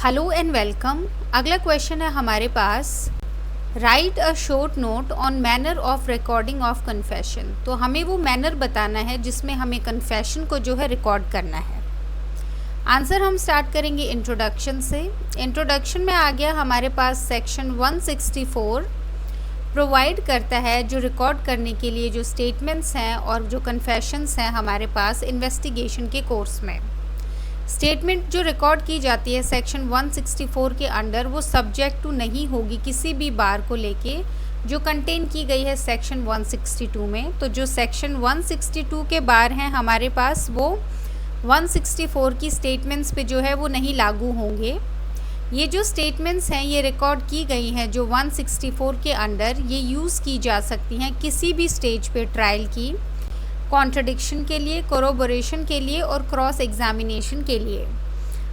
Hello and welcome. अगला question है हमारे पास, write a short note on manner of recording of confession. तो हमें वो मैनर बताना है जिसमें हमें कन्फेशन को जो है रिकॉर्ड करना है। आंसर हम स्टार्ट करेंगे इंट्रोडक्शन से। इंट्रोडक्शन में आ गया हमारे पास सेक्शन 164 प्रोवाइड करता है जो रिकॉर्ड करने के लिए जो स्टेटमेंट्स हैं और जो कन्फेशंस हैं हमारे पास इन्वेस्टिगेशन के कोर्स में। स्टेटमेंट जो रिकॉर्ड की जाती है सेक्शन 164 के अंडर वो सब्जेक्ट टू नहीं होगी किसी भी बार को लेके जो कंटेन की गई है सेक्शन 162 में। तो जो सेक्शन 162 के बार हैं हमारे पास वो 164 की स्टेटमेंट्स पे जो है वो नहीं लागू होंगे। ये जो स्टेटमेंट्स हैं ये रिकॉर्ड की गई हैं जो 164 के अंडर ये यूज़ की जा सकती हैं किसी भी स्टेज पे ट्रायल की, कॉन्ट्रडिक्शन के लिए, कोरोबोरेशन के लिए और क्रॉस एग्जामिनेशन के लिए।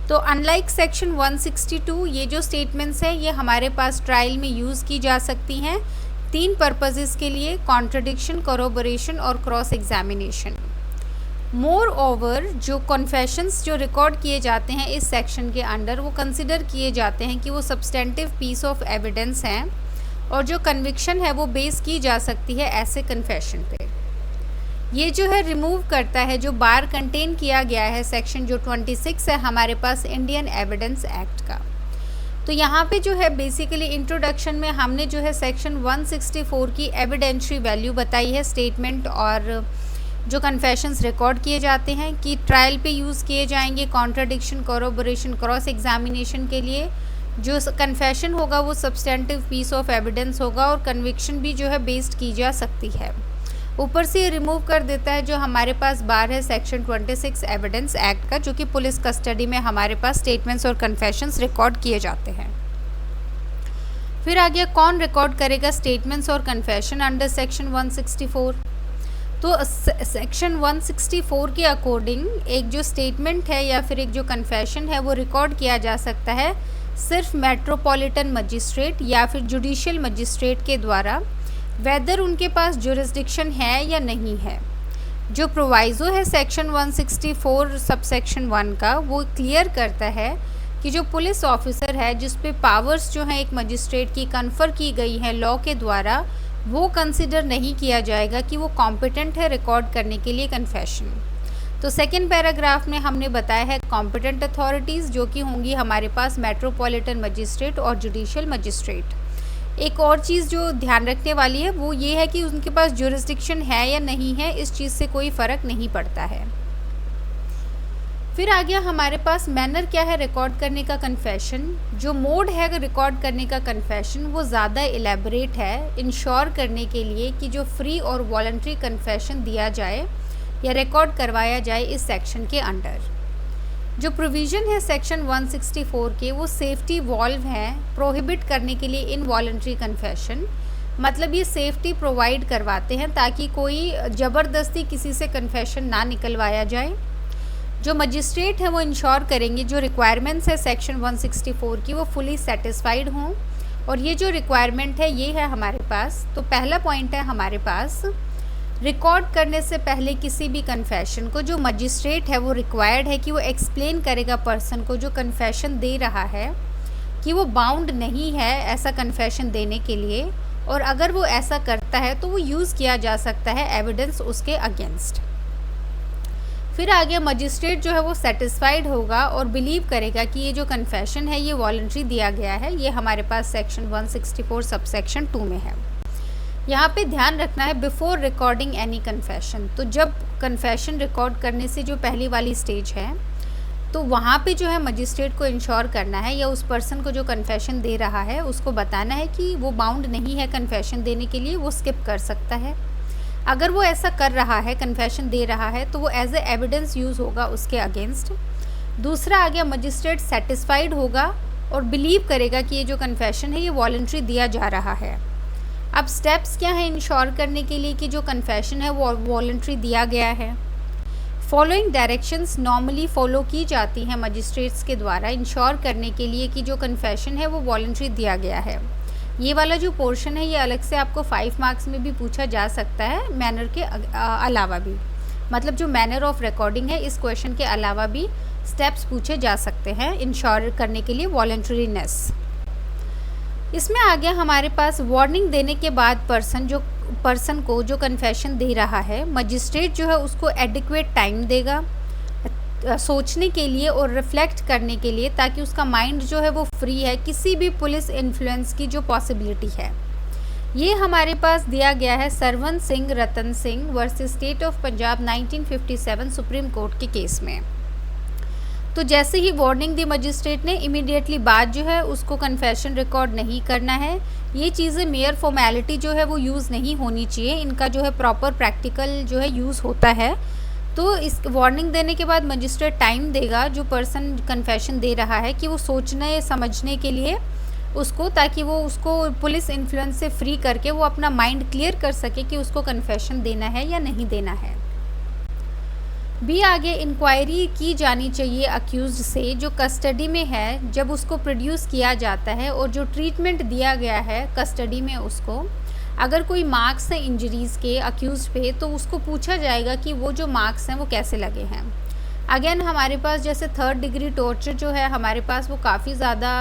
तो अनलाइक सेक्शन 162 ये जो स्टेटमेंट्स हैं ये हमारे पास ट्रायल में यूज़ की जा सकती हैं 3 पर्पसेस के लिए, कॉन्ट्रडिक्शन, कोरोबोरेशन और क्रॉस एग्जामिनेशन। मोर ओवर जो कन्फेशंस जो रिकॉर्ड किए जाते हैं इस सेक्शन के अंडर वो कंसिडर किए जाते हैं कि वो सब्सटेंटिव पीस ऑफ एविडेंस हैं और जो कन्विक्शन है वो बेस की जा सकती है ऐसे कन्फेशन पे। ये जो है रिमूव करता है जो बार कंटेन किया गया है सेक्शन जो 26 है हमारे पास इंडियन एविडेंस एक्ट का। तो यहाँ पे जो है बेसिकली इंट्रोडक्शन में हमने जो है सेक्शन 164 की एविडेंशियरी वैल्यू बताई है स्टेटमेंट और जो कन्फेशंस रिकॉर्ड किए जाते हैं कि ट्रायल पे यूज़ किए जाएंगे, कॉन्ट्रडिक्शन, कोरोबोरेशन, क्रॉस एग्जामिनेशन के लिए जो कन्फेशन होगा वो सब्सटेंटिव पीस ऑफ एविडेंस होगा और कन्विक्शन भी जो है बेस्ड की जा सकती है। ऊपर से रिमूव कर देता है जो हमारे पास बार है सेक्शन 26 एविडेंस एक्ट का जो कि पुलिस कस्टडी में हमारे पास स्टेटमेंट्स और कन्फेशंस रिकॉर्ड किए जाते हैं। फिर आ गया कौन रिकॉर्ड करेगा स्टेटमेंट्स और कन्फेशन अंडर सेक्शन 164। तो सेक्शन 164 के अकॉर्डिंग एक जो स्टेटमेंट है या फिर एक जो कन्फेशन है वो रिकॉर्ड किया जा सकता है सिर्फ मेट्रोपॉलिटन मजिस्ट्रेट या फिर जुडिशियल मजिस्ट्रेट के द्वारा, वेदर उनके पास जुरिस्डिक्शन है या नहीं है। जो प्रोवाइज़ो है सेक्शन 164 सबसेक्शन 1 का वो क्लियर करता है कि जो पुलिस ऑफिसर है जिस पे पावर्स जो हैं एक मजिस्ट्रेट की कन्फर की गई है लॉ के द्वारा वो कंसिडर नहीं किया जाएगा कि वो कॉम्पिटेंट है रिकॉर्ड करने के लिए कन्फेशन। तो सेकेंड पैराग्राफ में हमने बताया है कॉम्पिटेंट अथॉरिटीज़ जो कि होंगी हमारे पास मेट्रोपॉलिटन मजिस्ट्रेट और जुडिशियल मजिस्ट्रेट। एक और चीज़ जो ध्यान रखने वाली है वो ये है कि उनके पास जुरिस्डिक्शन है या नहीं है, इस चीज़ से कोई फ़र्क नहीं पड़ता है। फिर आ गया हमारे पास मैनर क्या है रिकॉर्ड करने का कन्फेशन। जो मोड है रिकॉर्ड करने का कन्फेशन वो ज़्यादा एलेबरेट है इंश्योर करने के लिए कि जो फ्री और वॉलंटरी कन्फेशन दिया जाए या रिकॉर्ड करवाया जाए इस सेक्शन के अंडर। जो प्रोविज़न है सेक्शन 164 के वो सेफ्टी वॉल्व है प्रोहिबिट करने के लिए इनवॉलंटरी कन्फेशन। मतलब ये सेफ्टी प्रोवाइड करवाते हैं ताकि कोई ज़बरदस्ती किसी से कन्फेशन ना निकलवाया जाए। जो मजिस्ट्रेट है वो इंश्योर करेंगे जो रिक्वायरमेंट्स है सेक्शन 164 की वो फुली सेटिस्फाइड हों। और ये जो रिक्वायरमेंट है ये है हमारे पास, तो पहला पॉइंट है हमारे पास, रिकॉर्ड करने से पहले किसी भी कन्फेशन को जो मजिस्ट्रेट है वो रिक्वायर्ड है कि वो एक्सप्लेन करेगा पर्सन को जो कन्फेशन दे रहा है कि वो बाउंड नहीं है ऐसा कन्फेशन देने के लिए, और अगर वो ऐसा करता है तो वो यूज़ किया जा सकता है एविडेंस उसके अगेंस्ट। फिर आगे मजिस्ट्रेट जो है वो सेटिस्फाइड होगा और बिलीव करेगा कि ये जो कन्फेशन है ये वॉलंटरी दिया गया है। ये हमारे पास सेक्शन 164 सबसेक्शन 2 में है। यहाँ पे ध्यान रखना है बिफोर रिकॉर्डिंग एनी कन्फेशन। तो जब कन्फेशन रिकॉर्ड करने से जो पहली वाली स्टेज है तो वहाँ पे जो है मजिस्ट्रेट को इंश्योर करना है या उस पर्सन को जो कन्फेशन दे रहा है उसको बताना है कि वो बाउंड नहीं है कन्फेशन देने के लिए, वो स्किप कर सकता है। अगर वो ऐसा कर रहा है, कन्फेशन दे रहा है, तो वो एज ए एविडेंस यूज़ होगा उसके अगेंस्ट। दूसरा आ गया मजिस्ट्रेट सेटिस्फाइड होगा और बिलीव करेगा कि ये जो कन्फेशन है ये वॉलंटरी दिया जा रहा है। अब स्टेप्स क्या हैं इंश्योर करने के लिए कि जो कन्फेशन है वो वॉलंटरी दिया गया है। फॉलोइंग डायरेक्शंस नॉर्मली फॉलो की जाती हैं मजिस्ट्रेट्स के द्वारा इंश्योर करने के लिए कि जो कन्फेशन है वो वॉलंटरी दिया गया है। ये वाला जो पोर्शन है ये अलग से आपको 5 मार्क्स में भी पूछा जा सकता है मैनर के अलावा भी। मतलब जो मैनर ऑफ रिकॉर्डिंग है, इस क्वेश्चन के अलावा भी स्टेप्स पूछे जा सकते हैं इंश्योर करने के लिए वॉलंटरीनेस। इसमें आ गया हमारे पास वार्निंग देने के बाद पर्सन को जो कन्फेशन दे रहा है, मजिस्ट्रेट जो है उसको एडिक्वेट टाइम देगा सोचने के लिए और रिफ्लेक्ट करने के लिए, ताकि उसका माइंड जो है वो फ्री है किसी भी पुलिस इन्फ्लुएंस की जो पॉसिबिलिटी है। ये हमारे पास दिया गया है Sarwan Singh Ratan Singh versus state of Punjab 1957 supreme court के केस में। तो जैसे ही वार्निंग दी मजिस्ट्रेट ने, इमीडिएटली बाद जो है उसको कन्फेशन रिकॉर्ड नहीं करना है। ये चीज़ें मेयर फॉर्मेलिटी जो है वो यूज़ नहीं होनी चाहिए, इनका जो है प्रॉपर प्रैक्टिकल जो है यूज़ होता है। तो इस वार्निंग देने के बाद मजिस्ट्रेट टाइम देगा जो पर्सन कन्फेशन दे रहा है कि वो सोचने समझने के लिए उसको, ताकि वो उसको पुलिस इन्फ्लुएंस से फ्री करके वो अपना माइंड क्लियर कर सके कि उसको कन्फेशन देना है या नहीं देना है। भी आगे इंक्वायरी की जानी चाहिए अक्यूज्ड से जो कस्टडी में है, जब उसको प्रोड्यूस किया जाता है और जो ट्रीटमेंट दिया गया है कस्टडी में उसको, अगर कोई मार्क्स हैं इंजरीज़ के अक्यूज़ पे, तो उसको पूछा जाएगा कि वो जो मार्क्स हैं वो कैसे लगे हैं। अगेन हमारे पास जैसे 3rd डिग्री टॉर्चर जो है हमारे पास वो काफ़ी ज़्यादा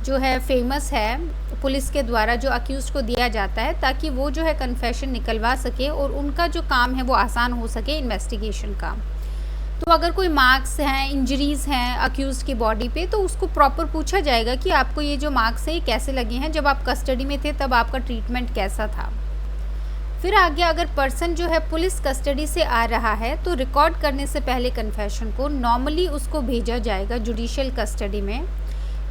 जो है फेमस है पुलिस के द्वारा जो अक्यूज़ को दिया जाता है, ताकि वो जो है कन्फेशन निकलवा सके और उनका जो काम है वो आसान हो सके इन्वेस्टिगेशन का। तो अगर कोई मार्क्स हैं, इंजरीज़ हैं अक्यूज़ की बॉडी पे, तो उसको प्रॉपर पूछा जाएगा कि आपको ये जो मार्क्स हैं ये कैसे लगे हैं, जब आप कस्टडी में थे तब आपका ट्रीटमेंट कैसा था। फिर आगे अगर पर्सन जो है पुलिस कस्टडी से आ रहा है तो रिकॉर्ड करने से पहले कन्फेशन को नॉर्मली उसको भेजा जाएगा जुडिशियल कस्टडी में।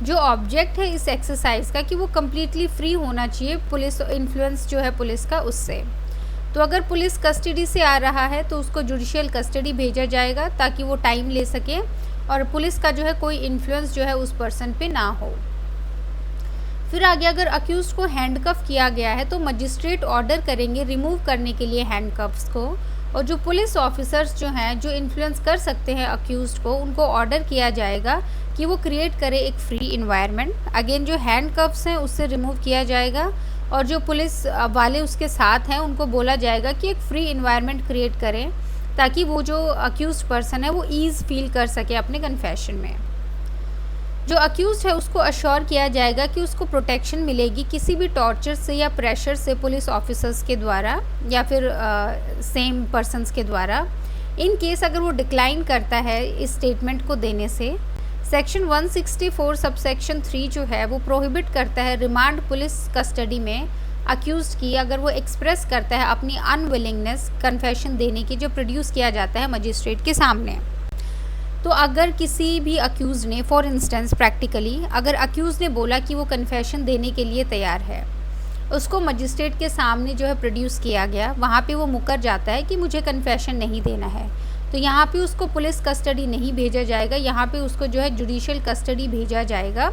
जो ऑब्जेक्ट है इस एक्सरसाइज का कि वो कम्प्लीटली फ्री होना चाहिए पुलिस इन्फ्लुएंस जो है पुलिस का उससे। तो अगर पुलिस कस्टडी से आ रहा है तो उसको जुडिशियल कस्टडी भेजा जाएगा ताकि वो टाइम ले सके और पुलिस का जो है कोई इन्फ्लुएंस जो है उस पर्सन पे ना हो। फिर आगे अगर अक्यूज़ को हैंडकफ किया गया है तो मजिस्ट्रेट ऑर्डर करेंगे रिमूव करने के लिए हैंडकफ्स को, और जो पुलिस ऑफिसर्स जो हैं जो इन्फ्लुएंस कर सकते हैं अक्यूज़ड को, उनको ऑर्डर किया जाएगा कि वो क्रिएट करे एक फ्री इन्वायरमेंट। अगेन जो हैंडकफ्स हैं उससे रिमूव किया जाएगा और जो पुलिस वाले उसके साथ हैं उनको बोला जाएगा कि एक फ्री इन्वायरमेंट क्रिएट करें ताकि वो जो अक्यूज़ड पर्सन है वो ईज़ फील कर सके अपने कन्फेशन में। जो अक्यूज़ड है उसको अश्योर किया जाएगा कि उसको प्रोटेक्शन मिलेगी किसी भी टॉर्चर से या प्रेशर से पुलिस ऑफिसर्स के द्वारा या फिर सेम पर्सन्स के द्वारा। इन केस अगर वो डिक्लाइन करता है इस स्टेटमेंट को देने से, सेक्शन 164 सबसेक्शन 3 जो है वो प्रोहिबिट करता है रिमांड पुलिस कस्टडी में अक्यूज़ड की अगर वो एक्सप्रेस करता है अपनी अनविलिंगनेस कन्फेशन देने की जो प्रोड्यूस किया जाता है मजिस्ट्रेट के सामने। तो अगर किसी भी अक्यूज़ ने फॉर इंस्टेंस प्रैक्टिकली अगर अक्यूज़ ने बोला कि वो कन्फेशन देने के लिए तैयार है, उसको मजिस्ट्रेट के सामने जो है प्रोड्यूस किया गया, वहाँ पे वो मुकर जाता है कि मुझे कन्फेशन नहीं देना है, तो यहाँ पे उसको पुलिस कस्टडी नहीं भेजा जाएगा, यहाँ पे उसको जो है जुडिशियल कस्टडी भेजा जाएगा।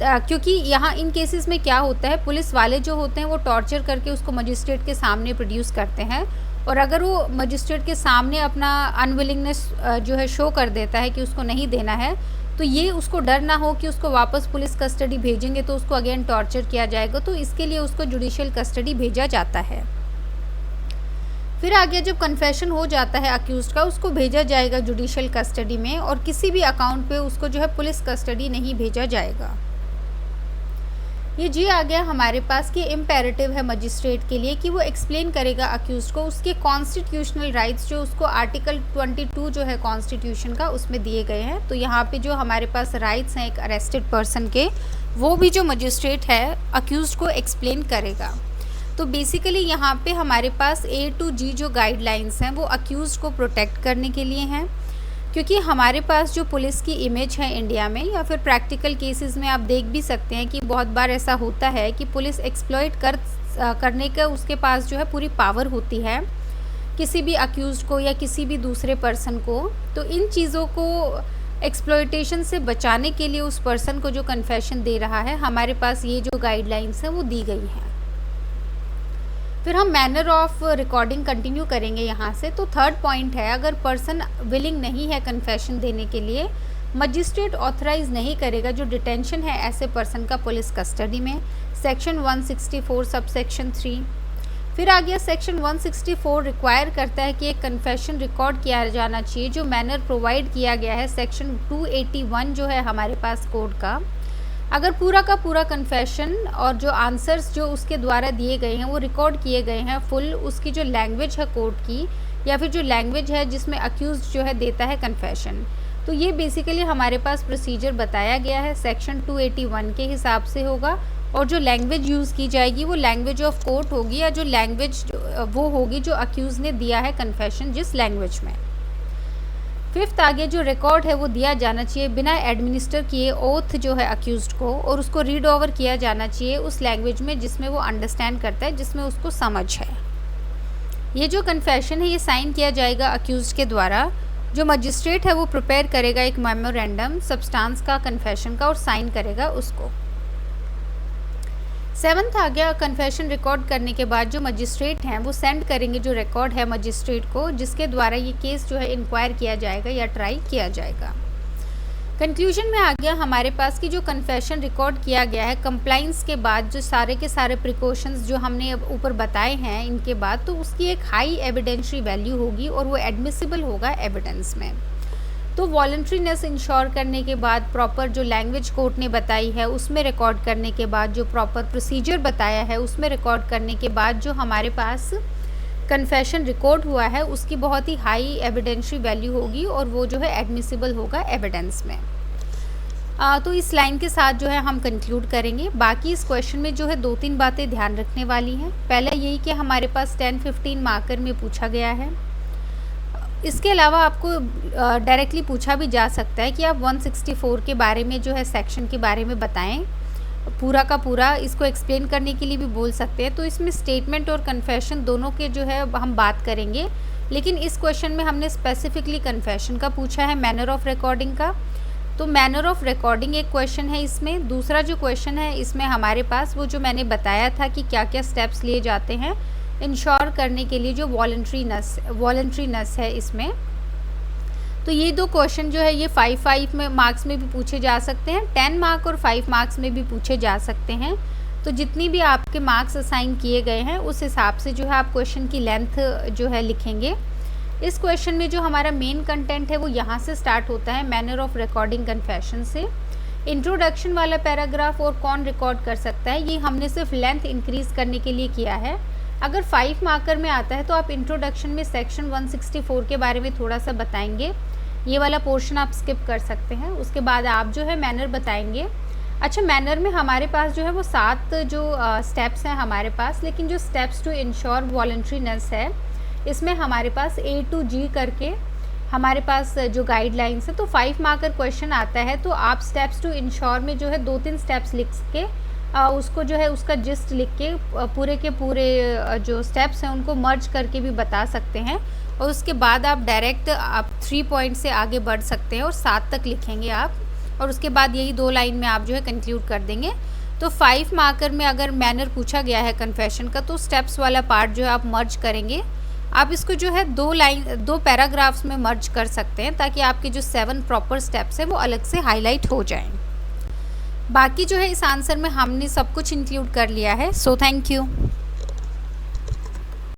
क्योंकि यहाँ इन केसेस में क्या होता है, पुलिस वाले जो होते हैं वो टॉर्चर करके उसको मजिस्ट्रेट के सामने प्रोड्यूस करते हैं, और अगर वो मजिस्ट्रेट के सामने अपना अनविलिंगनेस जो है शो कर देता है कि उसको नहीं देना है, तो ये उसको डर ना हो कि उसको वापस पुलिस कस्टडी भेजेंगे तो उसको अगेन टॉर्चर किया जाएगा, तो इसके लिए उसको जुडिशियल कस्टडी भेजा जाता है। फिर आगे जब कन्फेशन हो जाता है अक्यूज़ड का, उसको भेजा जाएगा जुडिशियल कस्टडी में और किसी भी अकाउंट पे उसको जो है पुलिस कस्टडी नहीं भेजा जाएगा। ये जी आ गया हमारे पास कि इम्पेरेटिव है मजिस्ट्रेट के लिए कि वो एक्सप्लेन करेगा अक्यूज़ड को उसके कॉन्स्टिट्यूशनल राइट्स जो उसको आर्टिकल 22 जो है कॉन्स्टिट्यूशन का उसमें दिए गए हैं। तो यहाँ पे जो हमारे पास राइट्स हैं एक अरेस्टेड पर्सन के, वो भी जो मजिस्ट्रेट है अक्यूज़ड को एक्सप्लेन करेगा। तो बेसिकली यहाँ पे हमारे पास A to G जो गाइडलाइंस हैं वो अक्यूज़ड को प्रोटेक्ट करने के लिए हैं, क्योंकि हमारे पास जो पुलिस की इमेज है इंडिया में या फिर प्रैक्टिकल केसेस में आप देख भी सकते हैं कि बहुत बार ऐसा होता है कि पुलिस एक्सप्लॉइट करने का उसके पास जो है पूरी पावर होती है किसी भी अक्यूज़ड को या किसी भी दूसरे पर्सन को। तो इन चीज़ों को एक्सप्लॉइटेशन से बचाने के लिए उस पर्सन को जो कन्फेशन दे रहा है, हमारे पास ये जो गाइडलाइंस हैं वो दी गई हैं। फिर हम मैनर ऑफ रिकॉर्डिंग कंटिन्यू करेंगे यहाँ से। तो 3rd पॉइंट है, अगर पर्सन विलिंग नहीं है कन्फेशन देने के लिए, मजिस्ट्रेट ऑथराइज नहीं करेगा जो डिटेंशन है ऐसे पर्सन का पुलिस कस्टडी में, सेक्शन 164 सबसेक्शन 3। फिर आ गया सेक्शन 164 रिक्वायर करता है कि एक कन्फेशन रिकॉर्ड किया जाना चाहिए जो मैनर प्रोवाइड किया गया है सेक्शन 281 जो है हमारे पास कोड का। अगर पूरा का पूरा कन्फेशन और जो आंसर्स जो उसके द्वारा दिए गए हैं वो रिकॉर्ड किए गए हैं फुल, उसकी जो लैंग्वेज है कोर्ट की या फिर जो लैंग्वेज है जिसमें अक्यूज्ड जो है देता है कन्फेशन, तो ये बेसिकली हमारे पास प्रोसीजर बताया गया है सेक्शन 281 के हिसाब से होगा। और जो लैंग्वेज यूज़ की जाएगी वो लैंग्वेज ऑफ कोर्ट होगी या जो लैंग्वेज वो होगी जो अक्यूज़ ने दिया है कन्फेशन जिस लैंग्वेज में। फिफ्थ आगे जो रिकॉर्ड है वो दिया जाना चाहिए बिना एडमिनिस्टर किए ओथ जो है अक्यूज्ड को, और उसको रीड ओवर किया जाना चाहिए उस लैंग्वेज में जिसमें वो अंडरस्टैंड करता है, जिसमें उसको समझ है। ये जो कन्फेशन है ये साइन किया जाएगा अक्यूज्ड के द्वारा। जो मजिस्ट्रेट है वो प्रिपेयर करेगा एक मेमोरेंडम सब्सटेंस का कन्फेशन का और साइन करेगा उसको। सेवन्थ आ गया कन्फेशन रिकॉर्ड करने के बाद जो मजिस्ट्रेट हैं वो सेंड करेंगे जो रिकॉर्ड है मजिस्ट्रेट को, जिसके द्वारा ये केस जो है इंक्वायर किया जाएगा या ट्राई किया जाएगा। कंक्लूजन में आ गया हमारे पास कि जो कन्फेशन रिकॉर्ड किया गया है कंप्लाइंस के बाद जो सारे के सारे प्रिकॉशंस जो हमने ऊपर बताए हैं इनके बाद, तो उसकी एक हाई एविडेंशियरी वैल्यू होगी और वो एडमिसिबल होगा एविडेंस में। तो वॉलंटरीनेस इंश्योर करने के बाद प्रॉपर जो लैंग्वेज कोर्ट ने बताई है उसमें रिकॉर्ड करने के बाद जो प्रॉपर प्रोसीजर बताया है उसमें रिकॉर्ड करने के बाद जो हमारे पास कन्फेशन रिकॉर्ड हुआ है उसकी बहुत ही हाई एविडेंशियरी वैल्यू होगी और वो जो है एडमिसिबल होगा एविडेंस में। तो इस लाइन के साथ जो है हम कंक्लूड करेंगे। बाकी इस क्वेश्चन में जो है 2-3 बातें ध्यान रखने वाली हैं। पहला यही कि हमारे पास 10-15 मार्कर में पूछा गया है। इसके अलावा आपको डायरेक्टली पूछा भी जा सकता है कि आप 164 के बारे में जो है सेक्शन के बारे में बताएं, पूरा का पूरा इसको एक्सप्लेन करने के लिए भी बोल सकते हैं। तो इसमें स्टेटमेंट और कन्फेशन दोनों के जो है हम बात करेंगे, लेकिन इस क्वेश्चन में हमने स्पेसिफिकली कन्फेशन का पूछा है, मैनर ऑफ रिकॉर्डिंग का। तो मैनर ऑफ रिकॉर्डिंग एक क्वेश्चन है इसमें। दूसरा जो क्वेश्चन है इसमें हमारे पास वो जो मैंने बताया था कि क्या क्या स्टेप्स लिए जाते हैं इंश्योर करने के लिए जो वॉलंटरीनेस है इसमें। तो ये 2 क्वेश्चन जो है ये 5 में मार्क्स में भी पूछे जा सकते हैं, 10 मार्क और 5 मार्क्स में भी पूछे जा सकते हैं। तो जितनी भी आपके मार्क्स असाइन किए गए हैं उस हिसाब से जो है आप क्वेश्चन की लेंथ जो है लिखेंगे। इस क्वेश्चन में जो हमारा मेन कंटेंट है वो यहाँ से स्टार्ट होता है मैनर ऑफ रिकॉर्डिंग कन्फेशन से। इंट्रोडक्शन वाला पैराग्राफ और कौन रिकॉर्ड कर सकता है ये हमने सिर्फ लेंथ इंक्रीज़ करने के लिए किया है। अगर 5 मार्कर में आता है तो आप इंट्रोडक्शन में सेक्शन 164 के बारे में थोड़ा सा बताएंगे, ये वाला पोर्शन आप स्किप कर सकते हैं। उसके बाद आप जो है मैनर बताएंगे। अच्छा, मैनर में हमारे पास जो है वो 7 जो स्टेप्स हैं हमारे पास, लेकिन जो स्टेप्स टू इंश्योर वॉलंटरीनेस है इसमें हमारे पास A to G करके हमारे पास जो गाइडलाइंस है। तो 5 मार्कर क्वेश्चन आता है तो आप स्टेप्स टू इंश्योर में जो है 2-3 स्टेप्स लिख के उसको जो है उसका जिस्ट लिख के पूरे के पूरे जो स्टेप्स हैं उनको मर्ज करके भी बता सकते हैं, और उसके बाद आप डायरेक्ट आप 3 पॉइंट से आगे बढ़ सकते हैं और 7 तक लिखेंगे आप, और उसके बाद यही 2 लाइन में आप जो है कंक्लूड कर देंगे। तो 5 मार्कर में अगर मैनर पूछा गया है कन्फेशन का तो स्टेप्स वाला पार्ट जो है आप मर्ज करेंगे। आप इसको जो है 2 पैराग्राफ्स में मर्ज कर सकते हैं ताकि आपके जो 7 प्रॉपर स्टेप्स हैं वो अलग से हाईलाइट हो जाएं। बाकी जो है इस आंसर में हमने सब कुछ इंक्लूड कर लिया है। So thank you.